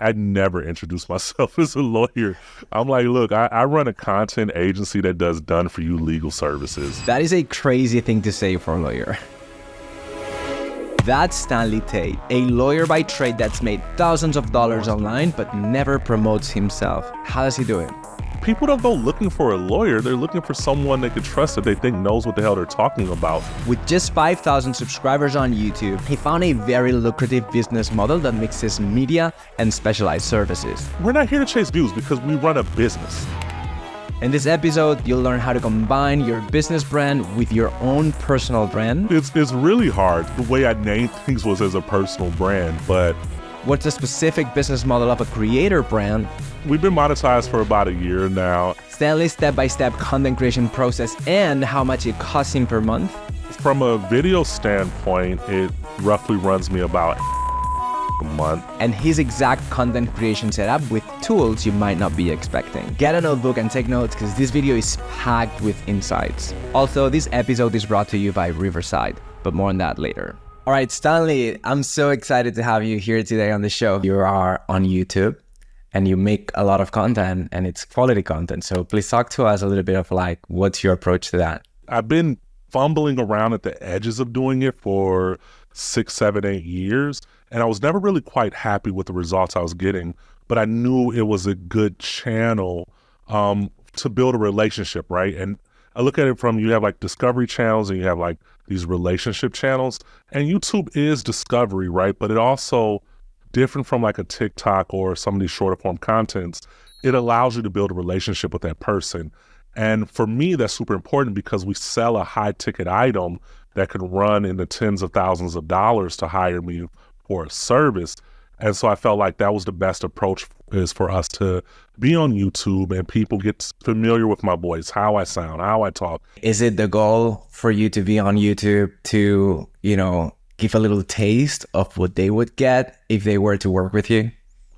I never introduce myself as a lawyer. I'm like, look, I run a content agency that does done-for-you legal services. That is a crazy thing to say for a lawyer. That's Stanley Tate, a lawyer by trade that's made thousands of dollars online but never promotes himself. How does he do it? People don't go looking for a lawyer. They're looking for someone they can trust that they think knows what the hell they're talking about. With just 5,000 subscribers on YouTube, he found a very lucrative business model that mixes media and specialized services. We're not here to chase views because we run a business. In this episode, you'll learn how to combine your business brand with your own personal brand. It's really hard. The way I named things was as a personal brand, but what's the specific business model of a creator brand? We've been monetized for about a year now. Stanley's step-by-step content creation process and how much it costs him per month. From a video standpoint, it roughly runs me about a month. And his exact content creation setup with tools you might not be expecting. Get a notebook and take notes because this video is packed with insights. Also, this episode is brought to you by Riverside, but more on that later. All right, Stanley, I'm so excited to have you here today on the show. You are on YouTube and you make a lot of content and it's quality content. So please talk to us a little bit of like, what's your approach to that? I've been fumbling around at the edges of doing it for 6, 7, 8 years. And I was never really quite happy with the results I was getting, but I knew it was a good channel to build a relationship, right? And I look at it from, you have like discovery channels and you have like these relationship channels, and YouTube is discovery, right? But it also, different from like a TikTok or some of these shorter form contents, it allows you to build a relationship with that person. And for me, that's super important because we sell a high ticket item that could run in the tens of thousands of dollars to hire me for a service. And so I felt like that was the best approach, is for us to be on YouTube and people get familiar with my voice, how I sound, how I talk. Is it the goal for you to be on YouTube to, give a little taste of what they would get if they were to work with you?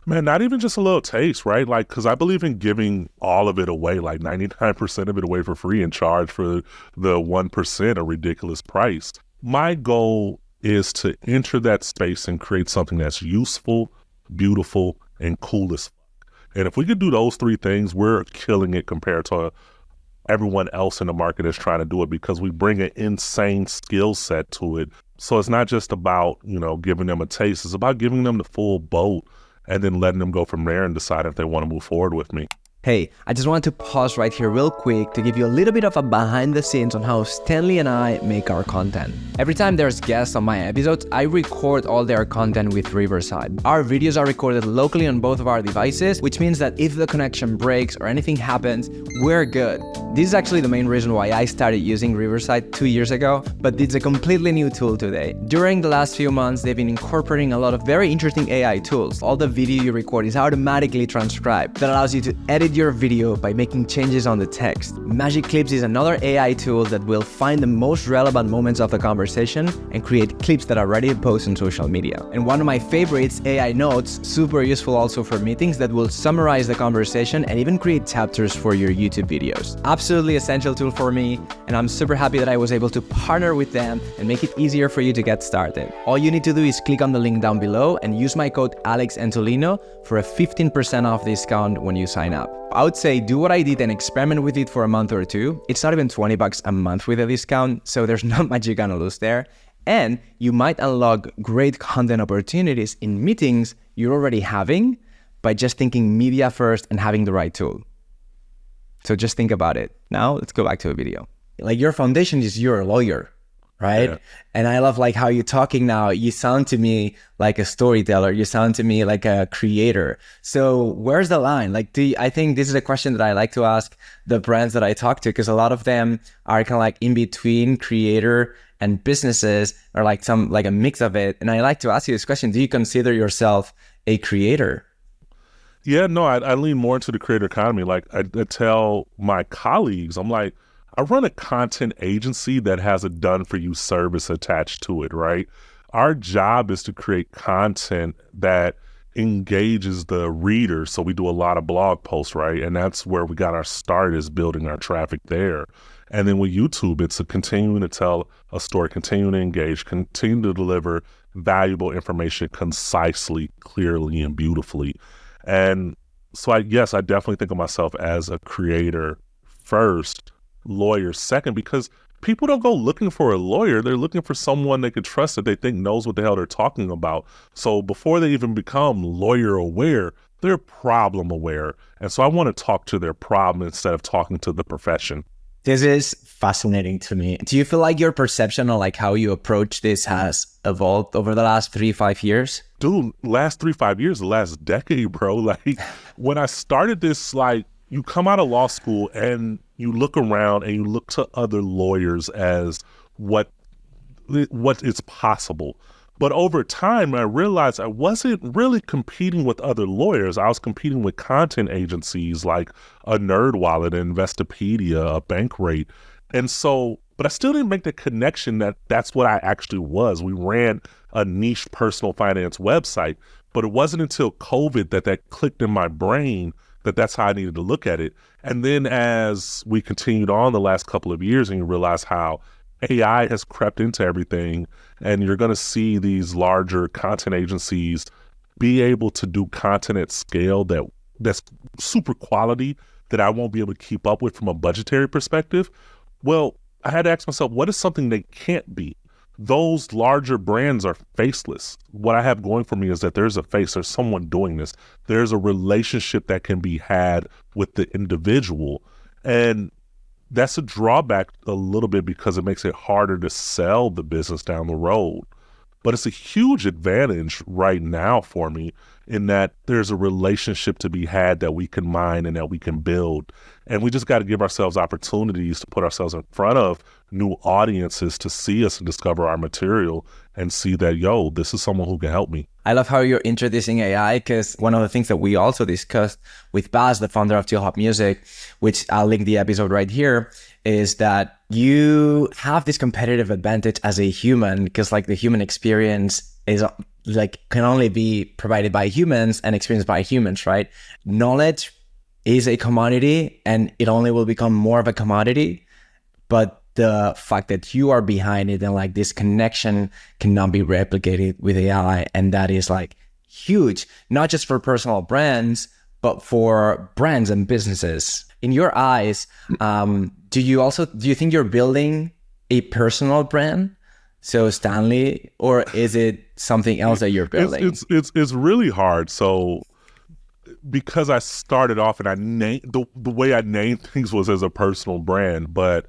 Man, not even just a little taste, right? Like, because I believe in giving all of it away, like 99% of it away for free and charge for the 1% a ridiculous price. My goal is to enter that space and create something that's useful, beautiful, and cool as fuck. And if we could do those 3 things, we're killing it compared to everyone else in the market that's trying to do it, because we bring an insane skill set to it. So it's not just about, giving them a taste. It's about giving them the full boat and then letting them go from there and decide if they want to move forward with me. Hey, I just wanted to pause right here real quick to give you a little bit of a behind the scenes on how Stanley and I make our content. Every time there's guests on my episodes, I record all their content with Riverside. Our videos are recorded locally on both of our devices, which means that if the connection breaks or anything happens, we're good. This is actually the main reason why I started using Riverside 2 years ago, but it's a completely new tool today. During the last few months, they've been incorporating a lot of very interesting AI tools. All the video you record is automatically transcribed. That allows you to edit your video by making changes on the text. Magic Clips is another AI tool that will find the most relevant moments of the conversation and create clips that are ready to post on social media. And one of my favorites, AI Notes, super useful also for meetings, that will summarize the conversation and even create chapters for your YouTube videos. Absolutely essential tool for me, and I'm super happy that I was able to partner with them and make it easier for you to get started. All you need to do is click on the link down below and use my code AlexAntolino for a 15% off discount when you sign up. I would say do what I did and experiment with it for a month or 2. It's not even $20 a month with a discount, so there's not much you're gonna lose there. And you might unlock great content opportunities in meetings you're already having by just thinking media first and having the right tool. So just think about it. Now let's go back to the video. Like, your foundation is you're a lawyer, right? Yeah. And I love like how you're talking now. You sound to me like a storyteller. You sound to me like a creator. So where's the line? Like, I think this is a question that I like to ask the brands that I talk to, because a lot of them are kind of like in between creator and businesses, or like a mix of it. And I like to ask you this question: do you consider yourself a creator? Yeah, no, I lean more into the creator economy. Like, I tell my colleagues, I'm like, I run a content agency that has a done-for-you service attached to it, right? Our job is to create content that engages the reader. So we do a lot of blog posts, right? And that's where we got our start, is building our traffic there. And then with YouTube, it's a continuing to tell a story, continuing to engage, continue to deliver valuable information concisely, clearly, and beautifully. And so I definitely think of myself as a creator first, lawyer second, because people don't go looking for a lawyer. They're looking for someone they can trust that they think knows what the hell they're talking about. So before they even become lawyer aware, they're problem aware. And so I want to talk to their problem instead of talking to the profession. This is fascinating to me. Do you feel like your perception of like how you approach this has evolved over the last 3-5 years? Dude, last 3-5 years, the last decade, bro. Like when I started this, like you come out of law school and you look around and you look to other lawyers as what is possible. But over time, I realized I wasn't really competing with other lawyers. I was competing with content agencies like a NerdWallet, an Investopedia, a Bankrate. And so, but I still didn't make the connection that that's what I actually was. We ran a niche personal finance website, but it wasn't until COVID that clicked in my brain that that's how I needed to look at it. And then as we continued on the last couple of years and you realize how AI has crept into everything, and you're going to see these larger content agencies be able to do content at scale that's super quality that I won't be able to keep up with from a budgetary perspective. Well, I had to ask myself, what is something they can't be? Those larger brands are faceless. What I have going for me is that there's a face, there's someone doing this. There's a relationship that can be had with the individual. And that's a drawback a little bit because it makes it harder to sell the business down the road. But it's a huge advantage right now for me in that there's a relationship to be had that we can mine and that we can build. And we just got to give ourselves opportunities to put ourselves in front of new audiences to see us and discover our material and see that, yo, this is someone who can help me. I love how you're introducing AI, because one of the things that we also discussed with Baz, the founder of Teal Hop Music, which I'll link the episode right here, is that you have this competitive advantage as a human, because like the human experience is like can only be provided by humans and experienced by humans, right? Knowledge is a commodity and it only will become more of a commodity, but the fact that you are behind it and like this connection cannot be replicated with AI. And that is like huge, not just for personal brands, but for brands and businesses. In your eyes, do you think you're building a personal brand? So Stanley, or is it something else that you're building? It's really hard. So because I started off and I named the way I named things was as a personal brand, but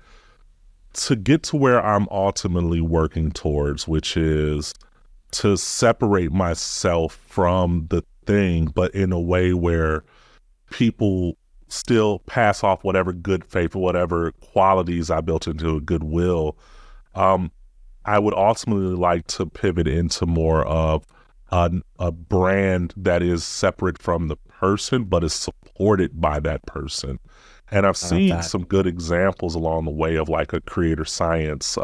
to get to where I'm ultimately working towards, which is to separate myself from the thing, but in a way where people still pass off whatever good faith or whatever qualities I built into a goodwill. I would ultimately like to pivot into more of a brand that is separate from the person, but is supported by that person. And I've seen some good examples along the way of like a creator science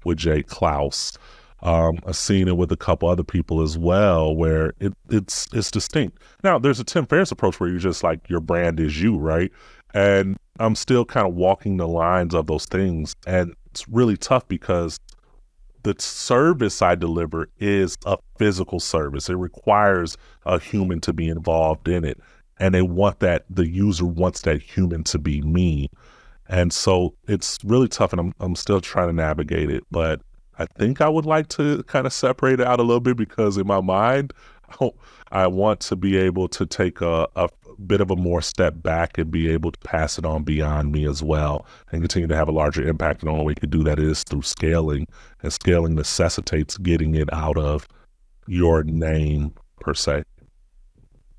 with Jay Klaus. I've seen it with a couple other people as well, where it's distinct. Now, there's a Tim Ferriss approach where you're just like, your brand is you, right? And I'm still kind of walking the lines of those things. And it's really tough because the service I deliver is a physical service. It requires a human to be involved in it. And the user wants that human to be me. And so it's really tough, and I'm still trying to navigate it. But I think I would like to kind of separate it out a little bit, because in my mind, I want to be able to take a bit of a more step back and be able to pass it on beyond me as well and continue to have a larger impact. And the only way you can do that is through scaling, and scaling necessitates getting it out of your name per se.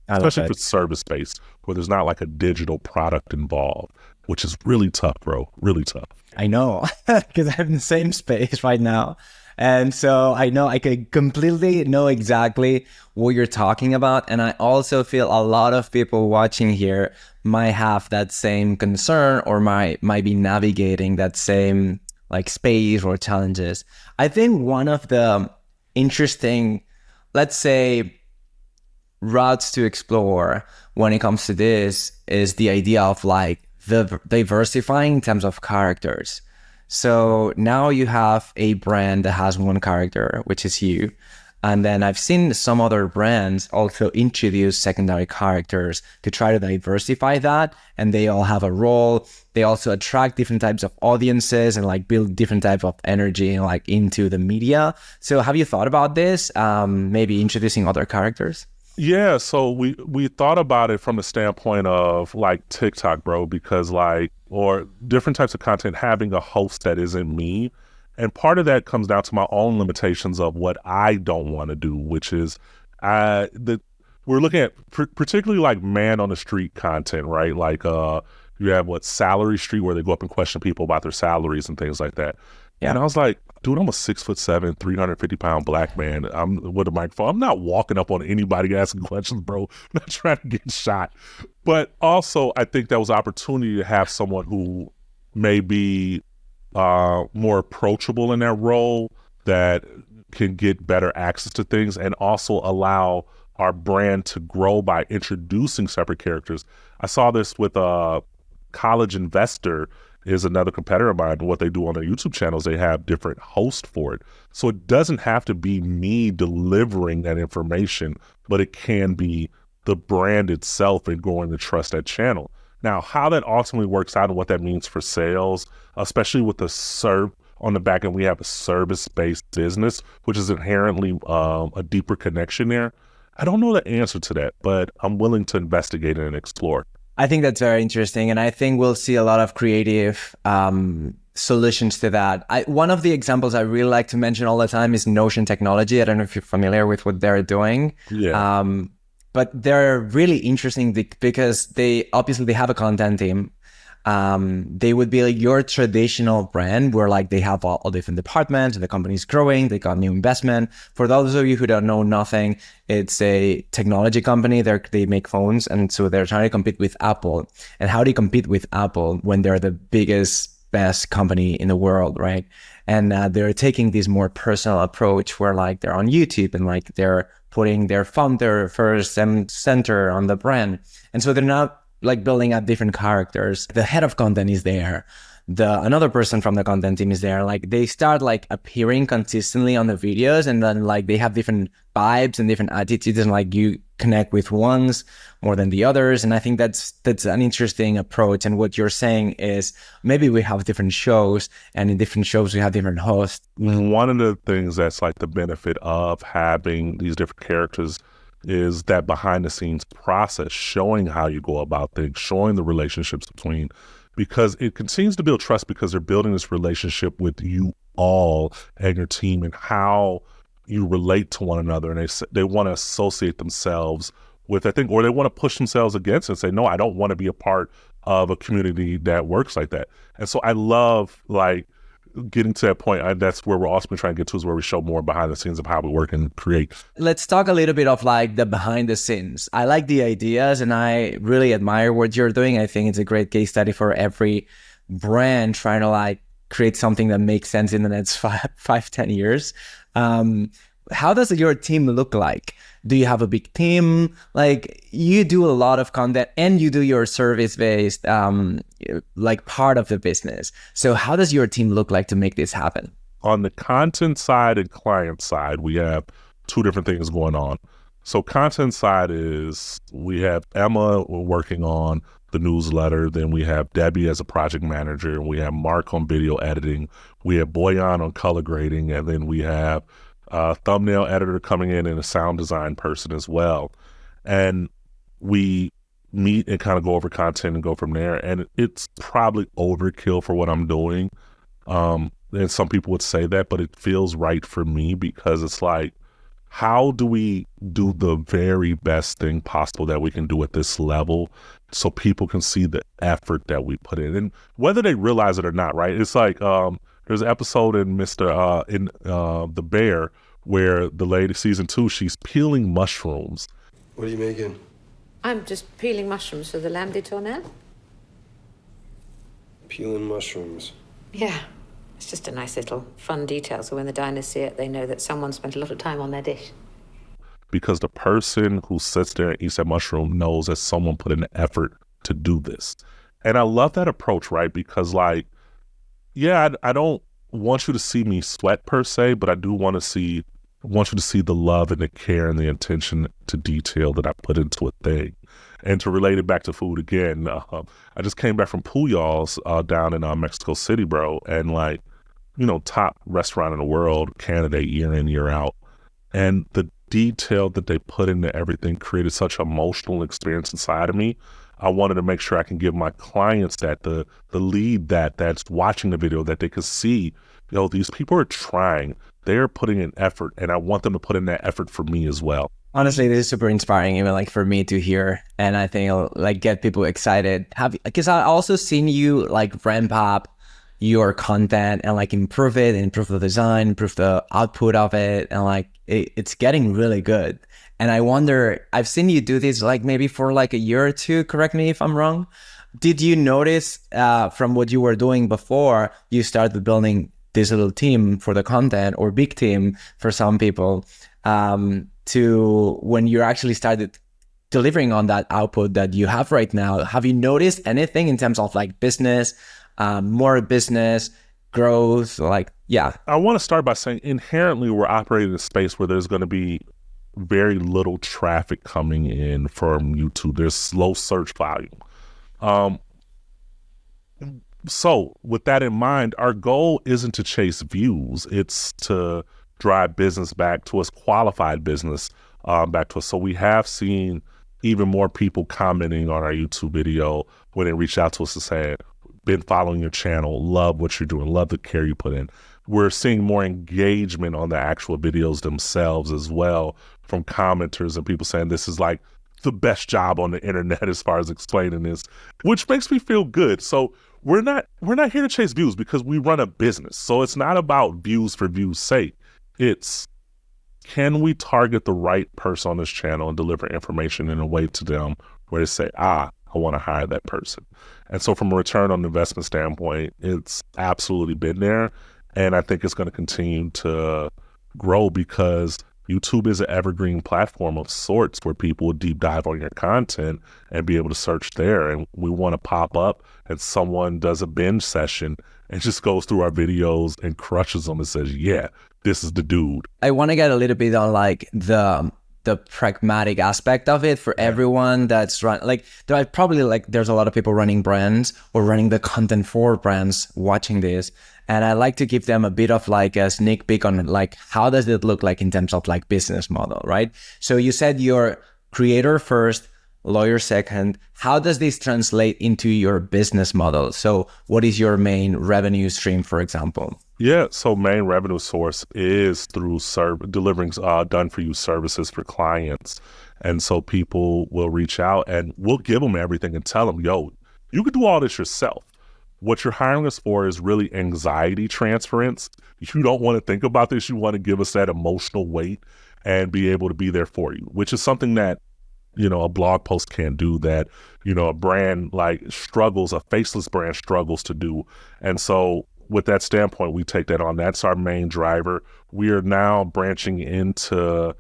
Especially if it's service-based, where there's not like a digital product involved, which is really tough, bro. Really tough. I know, because I'm in the same space right now. And so I know I could completely know exactly what you're talking about. And I also feel a lot of people watching here might have that same concern, or might be navigating that same like space or challenges. I think one of the interesting, let's say, routes to explore when it comes to this is the idea of like the diversifying in terms of characters. So now you have a brand that has one character, which is you. And then I've seen some other brands also introduce secondary characters to try to diversify that. And they all have a role. They also attract different types of audiences and like build different type of energy like into the media. So have you thought about this? Maybe introducing other characters? Yeah, so we thought about it from the standpoint of like TikTok, bro, because like, or different types of content, having a host that isn't me. And part of that comes down to my own limitations of what I don't want to do, which is we're looking at particularly like man on the street content, right? Like you have Salary Street, where they go up and question people about their salaries and things like that. Yeah. And I was like, dude, I'm a 6'7", 350-pound black man. I'm with a microphone. I'm not walking up on anybody asking questions, bro. I'm not trying to get shot. But also, I think that was an opportunity to have someone who may be more approachable in that role, that can get better access to things, and also allow our brand to grow by introducing separate characters. I saw this with College Investor is another competitor of mine. What they do on their YouTube channels, they have different hosts for it. So it doesn't have to be me delivering that information, but it can be the brand itself and growing the trust that channel. Now, how that ultimately works out and what that means for sales, especially with the on the back end, we have a service-based business, which is inherently a deeper connection there. I don't know the answer to that, but I'm willing to investigate it and explore. I think that's very interesting. And I think we'll see a lot of creative solutions to that. One of the examples I really like to mention all the time is Notion Technology. I don't know if you're familiar with what they're doing. Yeah. But they're really interesting because they have a content team. They would be like your traditional brand where like they have all different departments and the company's growing, they got new investment. For those of you who don't know nothing, it's a technology company. They make phones, and so they're trying to compete with Apple. And how do you compete with Apple when they're the best company in the world, right? And they're taking this more personal approach where like they're on YouTube and like they're putting their founder first and center on the brand. And so they're not like building up different characters. The head of content is there. Another person from the content team is there. Like they start like appearing consistently on the videos, and then like they have different vibes and different attitudes, and like you connect with ones more than the others. And I think that's an interesting approach. And what you're saying is maybe we have different shows, and in different shows we have different hosts. One of the things that's like the benefit of having these different characters is that behind the scenes process, showing how you go about things, showing the relationships between, because it continues to build trust because they're building this relationship with you all and your team and how you relate to one another. And they want to associate themselves with, I think, or they want to push themselves against it and say, no, I don't want to be a part of a community that works like that. And so I love like getting to that point. That's where we're also been trying to get to, is where we show more behind the scenes of how we work and create. Let's talk a little bit of like the behind the scenes. I like the ideas and I really admire what you're doing. I think it's a great case study for every brand trying to like create something that makes sense in the next 10 years. How does your team look like? Do you have a big team? Like you do a lot of content and you do your service-based like part of the business. So how does your team look like to make this happen? On the content side and client side, we have two different things going on. So content side is we have Emma working on the newsletter. Then we have Debbie as a project manager. And we have Mark on video editing. We have Boyan on color grading. And then we have thumbnail editor coming in and a sound design person as well. And we meet and kind of go over content and go from there. And it's probably overkill for what I'm doing. And some people would say that, but it feels right for me because it's like, how do we do the very best thing possible that we can do at this level so people can see the effort that we put in, and whether they realize it or not, right? It's like there's an episode in The Bear where the lady, season 2, she's peeling mushrooms. What are you making? I'm just peeling mushrooms for the lamb de tournelle. Peeling mushrooms. Yeah, it's just a nice little fun detail, so when the diners see it, they know that someone spent a lot of time on their dish. because the person who sits there and eats that mushroom knows that someone put in the effort to do this. And I love that approach, right? Because like, yeah, I don't want you to see me sweat per se, but I do want you to see the love and the care and the attention to detail that I put into a thing. And to relate it back to food again, I just came back from Puyal's down in Mexico City, bro, and like, top restaurant in the world, candidate year in, year out. And the detail that they put into everything created such an emotional experience inside of me. I wanted to make sure I can give my clients that, the lead that's watching the video, that they could see, these people are trying, they're putting in effort, and I want them to put in that effort for me as well. Honestly, this is super inspiring, even like for me to hear, and I think it'll like get people excited. Because I also seen you like ramp up your content and like improve it, improve the design, improve the output of it, and like it's getting really good. And I wonder, I've seen you do this like maybe for like a year or two. Correct me if I'm wrong. Did you notice from what you were doing before you started building this little team for the content, or big team for some people, to when you actually started delivering on that output that you have right now? Have you noticed anything in terms of like business, more business growth? Like, yeah. I want to start by saying inherently we're operating in a space where there's going to be very little traffic coming in from YouTube. There's low search volume. So with that in mind, our goal isn't to chase views. It's to drive business back to us, qualified business back to us. So we have seen even more people commenting on our YouTube video when they reach out to us to say, been following your channel, love what you're doing, love the care you put in. We're seeing more engagement on the actual videos themselves as well, from commenters and people saying this is like the best job on the internet as far as explaining this, which makes me feel good. So we're not here to chase views, because we run a business. So it's not about views for views' sake. It's, can we target the right person on this channel and deliver information in a way to them where they say, I want to hire that person. And so from a return on investment standpoint, it's absolutely been there. And I think it's going to continue to grow, because YouTube is an evergreen platform of sorts where people will deep dive on your content and be able to search there. And we want to pop up and someone does a binge session and just goes through our videos and crushes them and says, yeah, this is the dude. I want to get a little bit on like the pragmatic aspect of it for everyone that's like there's a lot of people running brands or running the content for brands watching this. And I like to give them a bit of like a sneak peek on like, how does it look like in terms of like business model, right? So you said you're creator first, lawyer second. How does this translate into your business model? So what is your main revenue stream, for example? Yeah, so main revenue source is through delivering done-for-you services for clients. And so people will reach out and we'll give them everything and tell them, yo, you could do all this yourself. What you're hiring us for is really anxiety transference. You don't want to think about this. You want to give us that emotional weight and be able to be there for you, which is something that, a blog post can't do, that, a brand like struggles, a faceless brand struggles to do. And so with that standpoint, we take that on. That's our main driver. We are now branching into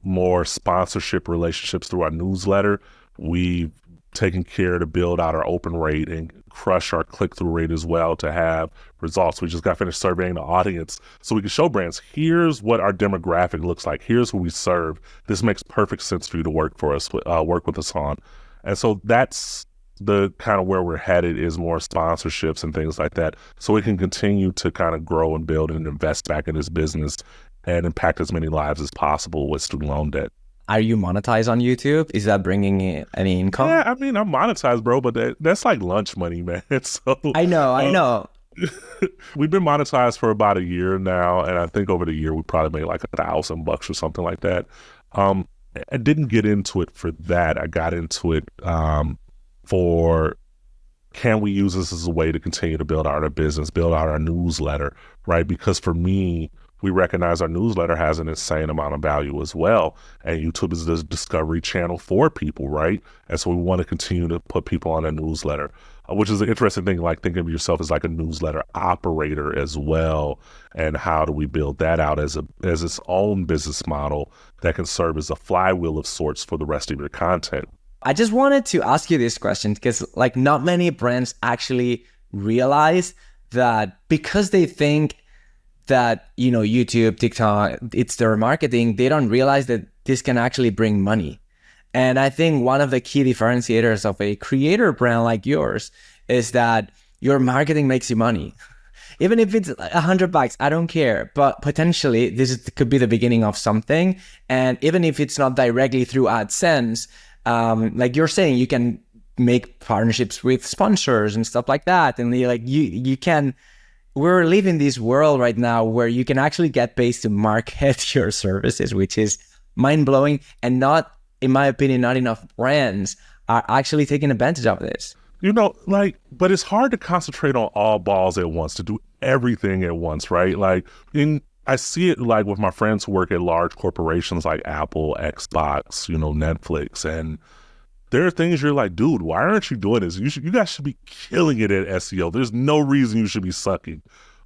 more sponsorship relationships through our newsletter. We've taken care to build out our open rate and crush our click-through rate as well to have results. We just got finished surveying the audience so we can show brands, here's what our demographic looks like. Here's who we serve. This makes perfect sense for you to work with us on. And so that's the kind of where we're headed, is more sponsorships and things like that, so we can continue to kind of grow and build and invest back in this business and impact as many lives as possible with student loan debt. Are you monetized on YouTube? Is that bringing in any income? Yeah, I mean, I'm monetized, bro, but that's like lunch money, man. So I know. We've been monetized for about a year now, and I think over the year we probably made like $1,000 or something like that. I didn't get into it for that. I got into it for, can we use this as a way to continue to build out our business, build out our newsletter, right? Because for me, we recognize our newsletter has an insane amount of value as well. And YouTube is the discovery channel for people, right? And so we want to continue to put people on a newsletter. which is an interesting thing, like thinking of yourself as like a newsletter operator as well. And how do we build that out as its own business model that can serve as a flywheel of sorts for the rest of your content? I just wanted to ask you this question because like not many brands actually realize that because they think that, YouTube, TikTok, it's their marketing, they don't realize that this can actually bring money. And I think one of the key differentiators of a creator brand like yours is that your marketing makes you money. Even if it's $100, I don't care. But potentially could be the beginning of something. And even if it's not directly through AdSense, like you're saying, you can make partnerships with sponsors and stuff like that. And you can, we're living this world right now where you can actually get paid to market your services, which is mind blowing. And not, in my opinion, not enough brands are actually taking advantage of this. But it's hard to concentrate on all balls at once, to do everything at once, right? I see it like with my friends who work at large corporations like Apple, Xbox, Netflix, and there are things you're like, dude, why aren't you doing this? You guys should be killing it at SEO. There's no reason you should be sucking,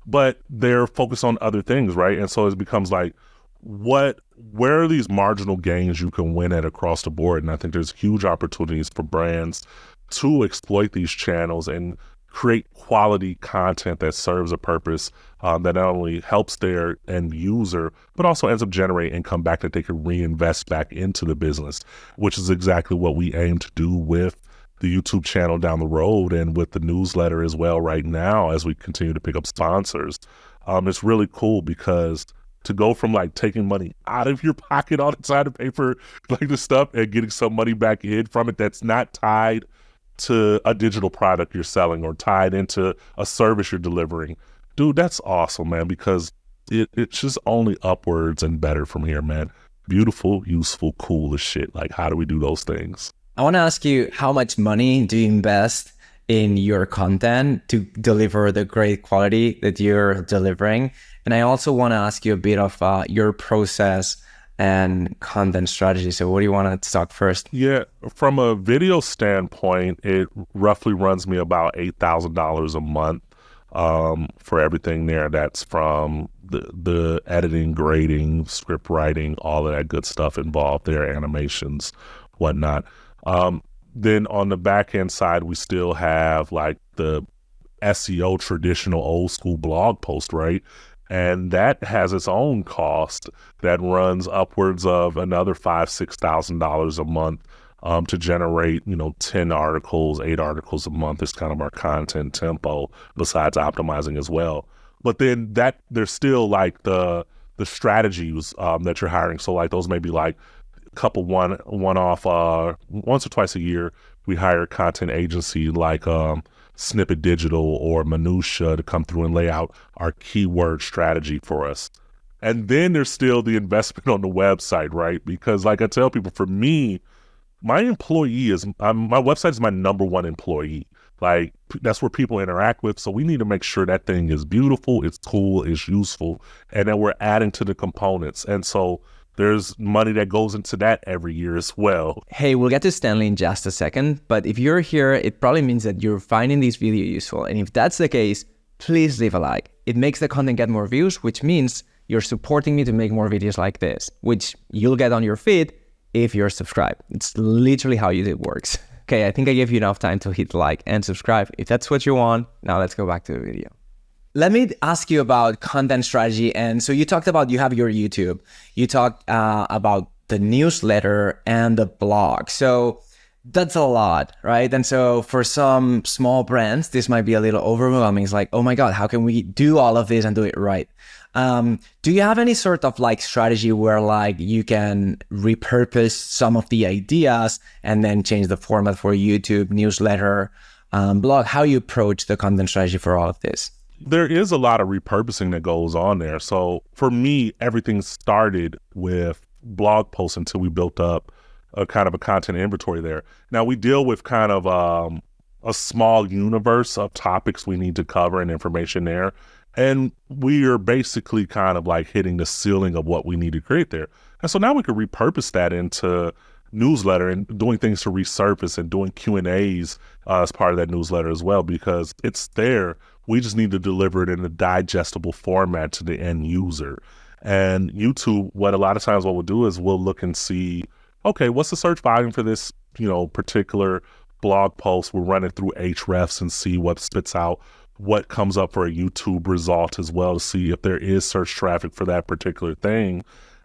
but they're focused on other things, right? And so it becomes like, where are these marginal gains you can win at across the board? And I think there's huge opportunities for brands to exploit these channels and create quality content that serves a purpose that not only helps their end user, but also ends up generating income back that they can reinvest back into the business, which is exactly what we aim to do with the YouTube channel down the road and with the newsletter as well right now as we continue to pick up sponsors. It's really cool because to go from like taking money out of your pocket all the time to pay for like the stuff and getting some money back in from it that's not tied to a digital product you're selling or tied into a service you're delivering. Dude, that's awesome, man, because it's just only upwards and better from here, man. Beautiful, useful, cool as shit. Like, how do we do those things? I want to ask you, how much money do you invest in your content to deliver the great quality that you're delivering? And I also want to ask you a bit of your process and content strategy. So what do you want to talk first? Yeah, from a video standpoint, it roughly runs me about $8,000 a month for everything there. That's from the editing, grading, script writing, all of that good stuff involved there, animations, whatnot. Then on the back end side, we still have like the SEO traditional old school blog post, right? And that has its own cost that runs upwards of another $5,000-$6,000 a month to generate, 10 articles, 8 articles a month is kind of our content tempo, besides optimizing as well. But then there's still like the strategies that you're hiring. So like those may be like a couple one-off, once or twice a year, we hire a content agency like Snippet Digital or Minutia to come through and lay out our keyword strategy for us. And then there's still the investment on the website, right? Because like I tell people, for me, my website is my number one employee. Like that's where people interact with. So we need to make sure that thing is beautiful, it's cool, it's useful, and then we're adding to the components. And so there's money that goes into that every year as well. Hey, we'll get to Stanley in just a second, but if you're here, it probably means that you're finding this video useful. And if that's the case, please leave a like. It makes the content get more views, which means you're supporting me to make more videos like this, which you'll get on your feed if you're subscribed. It's literally how it works. Okay, I think I gave you enough time to hit like and subscribe. If that's what you want, now let's go back to the video. Let me ask you about content strategy. And so you talked about, you have your YouTube, you talked about the newsletter and the blog. So that's a lot, right? And so for some small brands, this might be a little overwhelming. It's like, oh my God, how can we do all of this and do it right? Do you have any sort of like strategy where like you can repurpose some of the ideas and then change the format for YouTube, newsletter, blog? How you approach the content strategy for all of this? There is a lot of repurposing that goes on there. So for me, everything started with blog posts until we built up a kind of a content inventory there. Now we deal with kind of a small universe of topics we need to cover and information there. And we are basically kind of like hitting the ceiling of what we need to create there. And so now we can repurpose that into newsletter and doing things to resurface and doing Q&As as part of that newsletter as well, because it's there. We just need to deliver it in a digestible format to the end user. And YouTube, what a lot of times what we'll do is we'll look and see, okay, what's the search volume for this, particular blog post? We'll run it through Ahrefs and see what spits out, what comes up for a YouTube result as well, to see if there is search traffic for that particular thing.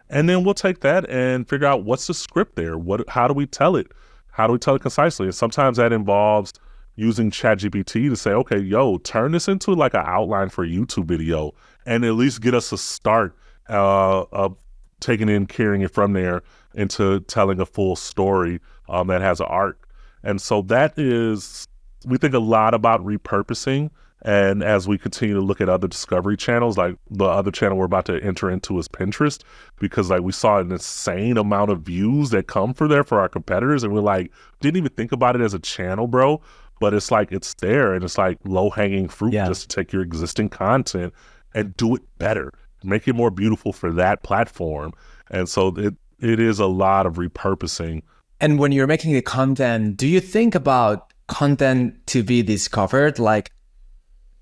And then we'll take that and figure out what's the script there. How do we tell it? How do we tell it concisely? And sometimes that involves using ChatGPT to say, okay, turn this into like an outline for a YouTube video, and at least get us a start of taking in, carrying it from there into telling a full story that has an arc. And so we think a lot about repurposing. And as we continue to look at other discovery channels, like the other channel we're about to enter into is Pinterest, because like we saw an insane amount of views that come for our competitors. And we're like, didn't even think about it as a channel, bro. But it's like, it's there, and it's like low hanging fruit just to take your existing content and do it better, make it more beautiful for that platform. And so it is a lot of repurposing. And when you're making the content, do you think about content to be discovered, like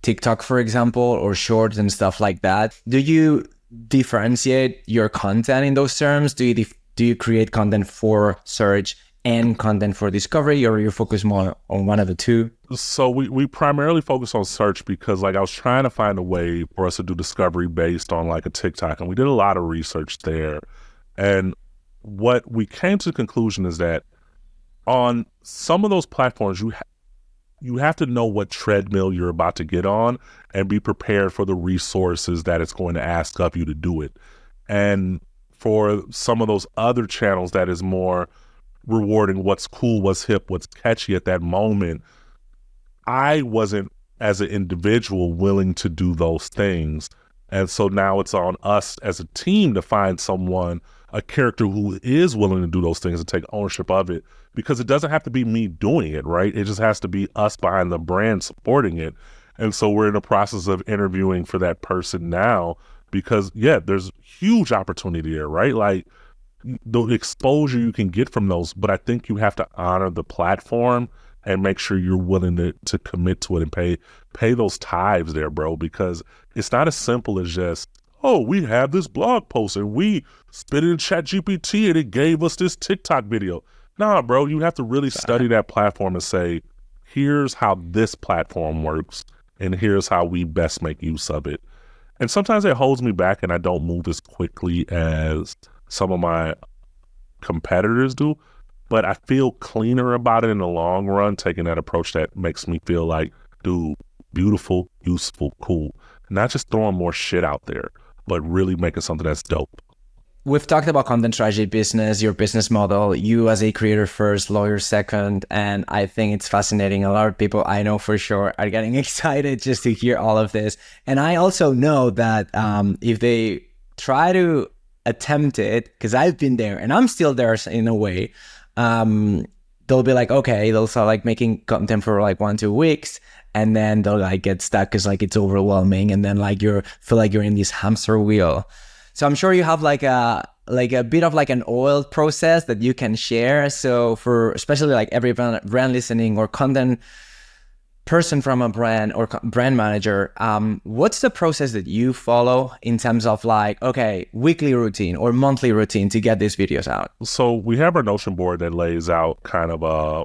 TikTok, for example, or shorts and stuff like that? Do you differentiate your content in those terms? Do you create content for search and content for discovery, or you focus more on one of the two? So we primarily focus on search, because like I was trying to find a way for us to do discovery based on like a TikTok, and we did a lot of research there. And what we came to the conclusion is that on some of those platforms, you have to know what treadmill you're about to get on and be prepared for the resources that it's going to ask of you to do it. And for some of those other channels that is more rewarding what's cool, what's hip, what's catchy at that moment, I wasn't, as an individual, willing to do those things. And so now it's on us as a team to find someone, a character who is willing to do those things and take ownership of it, because it doesn't have to be me doing it, right? It just has to be us behind the brand supporting it. And so we're in the process of interviewing for that person now, because there's huge opportunity there, right? Like the exposure you can get from those, but I think you have to honor the platform and make sure you're willing to commit to it and pay those tithes there, bro, because it's not as simple as just, oh, we have this blog post and we spit it in ChatGPT and it gave us this TikTok video. Nah, bro, you have to really study that platform and say, here's how this platform works and here's how we best make use of it. And sometimes it holds me back and I don't move as quickly as some of my competitors do, but I feel cleaner about it in the long run, taking that approach that makes me feel like, dude, beautiful, useful, cool. Not just throwing more shit out there, but really making something that's dope. We've talked about content strategy, business, your business model, you as a creator first, lawyer second, and I think it's fascinating. A lot of people I know for sure are getting excited just to hear all of this. And I also know that if they try to attempt it, because I've been there and I'm still there in a way, they'll be like, okay, they'll start like making content for like 1-2 weeks, and then they'll like get stuck because like it's overwhelming, and then like feel like you're in this hamster wheel. So I'm sure you have like a bit of like an oil process that you can share. So for especially like every brand listening or content person from a brand or brand manager, what's the process that you follow in terms of like, okay, weekly routine or monthly routine to get these videos out? So we have our Notion board that lays out kind of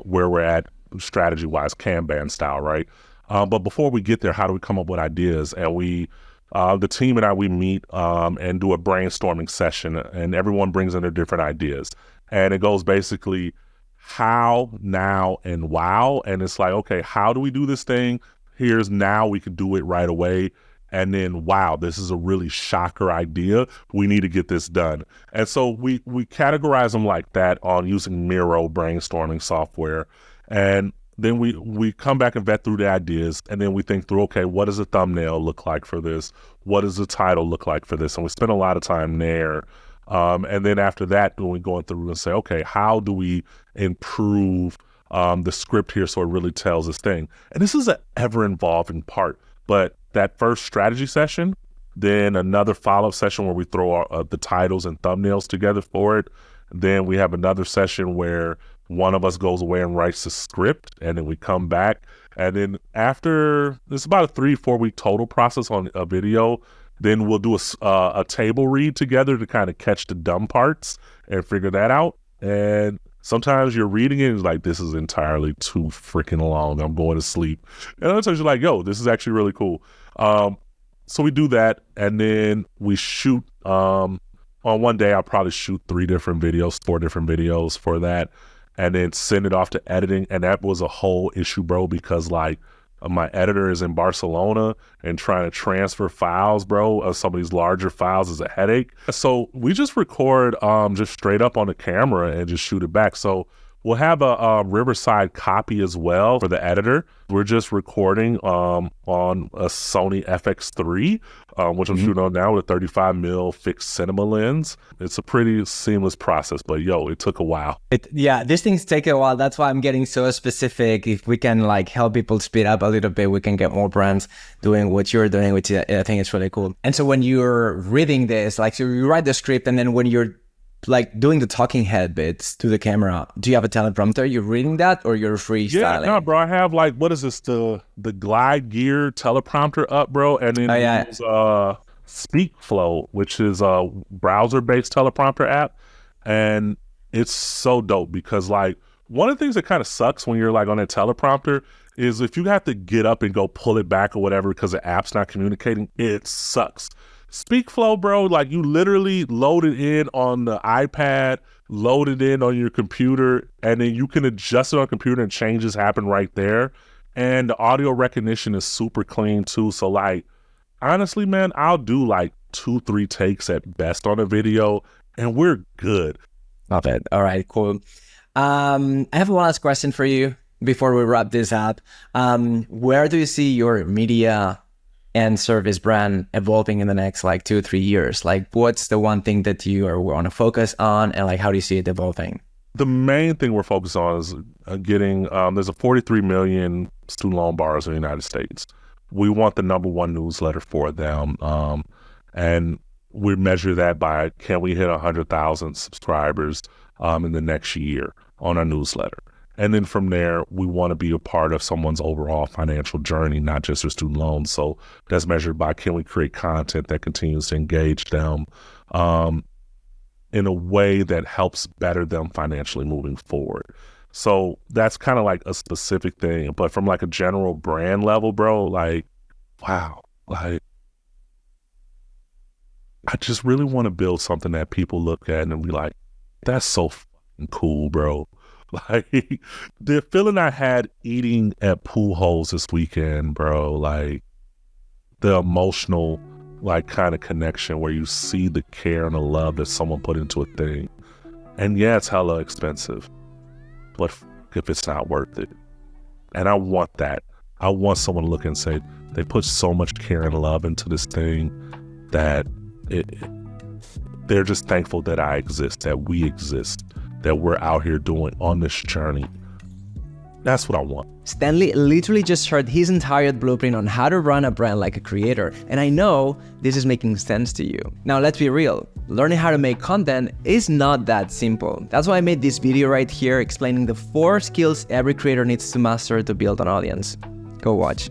where we're at strategy-wise, Kanban style, right? But before we get there, how do we come up with ideas? And the team and I, we meet and do a brainstorming session, and everyone brings in their different ideas. And it goes basically how, now, and wow. And it's like, okay, how do we do this thing? Here's now, we can do it right away. And then, wow, this is a really shocker idea. We need to get this done. And so we categorize them like that on using Miro brainstorming software. And then we come back and vet through the ideas, and then we think through, okay, what does the thumbnail look like for this? What does the title look like for this? And we spend a lot of time there. And then after that, when we go through and say, okay, how do we improve the script here so it really tells this thing? And this is an ever-evolving part. But that first strategy session, then another follow-up session where we throw the titles and thumbnails together for it. Then we have another session where one of us goes away and writes the script, and then we come back. And then after, it's about a 3-4 week total process on a video. Then we'll do a table read together to kind of catch the dumb parts and figure that out. And sometimes you're reading it and it's like, this is entirely too freaking long. I'm going to sleep. And other times you're like, yo, this is actually really cool. So we do that, and then we shoot. On one day, I'll probably shoot 4 different videos for that, and then send it off to editing. And that was a whole issue, bro, because like my editor is in Barcelona, and trying to transfer files, bro, of some of these larger files is a headache. So we just record just straight up on the camera and just shoot it back. So we'll have a Riverside copy as well for the editor. We're just recording on a Sony FX3, which I'm shooting on now with a 35mm fixed cinema lens. It's a pretty seamless process, but yo, it took a while. These things take a while. That's why I'm getting so specific. If we can like help people speed up a little bit, we can get more brands doing what you're doing, which I think is really cool. And so when you're reading this, like, so you write the script, and then when you're like doing the talking head bits to the camera, do you have a teleprompter? You're reading that, or you're freestyling? Yeah, no, bro. I have like, what is this? The Glide Gear teleprompter up, bro. And then use SpeakFlow, which is a browser-based teleprompter app. And it's so dope because like one of the things that kind of sucks when you're like on a teleprompter is if you have to get up and go pull it back or whatever because the app's not communicating, it sucks. SpeakFlow, bro, like you literally load it in on the iPad, load it in on your computer, and then you can adjust it on the computer and changes happen right there. And the audio recognition is super clean too. So like, honestly, man, I'll do like 2-3 takes at best on a video and we're good. Love it. All right, cool. I have one last question for you before we wrap this up. Where do you see your media and service brand evolving in the next like 2-3 years? Like, what's the one thing that you want to focus on, and like how do you see it evolving? The main thing we're focused on is getting, there's a 43 million student loan borrowers in the United States. We want the #1 newsletter for them. And we measure that by, can we hit 100,000 subscribers in the next year on our newsletter? And then from there, we want to be a part of someone's overall financial journey, not just their student loans. So that's measured by, can we create content that continues to engage them in a way that helps better them financially moving forward. So that's kind of like a specific thing. But from like a general brand level, bro, like, wow, like, I just really want to build something that people look at and be like, that's so fucking cool, bro. Like the feeling I had eating at pool holes this weekend, bro, like the emotional like kind of connection where you see the care and the love that someone put into a thing. And yeah, it's hella expensive, but if it's not worth it. And I want that. I want someone to look and say, they put so much care and love into this thing that they're just thankful that I exist, that we exist, that we're out here doing on this journey. That's what I want. Stanley literally just shared his entire blueprint on how to run a brand like a creator, and I know this is making sense to you. Now let's be real, learning how to make content is not that simple. That's why I made this video right here explaining the 4 skills every creator needs to master to build an audience. Go watch.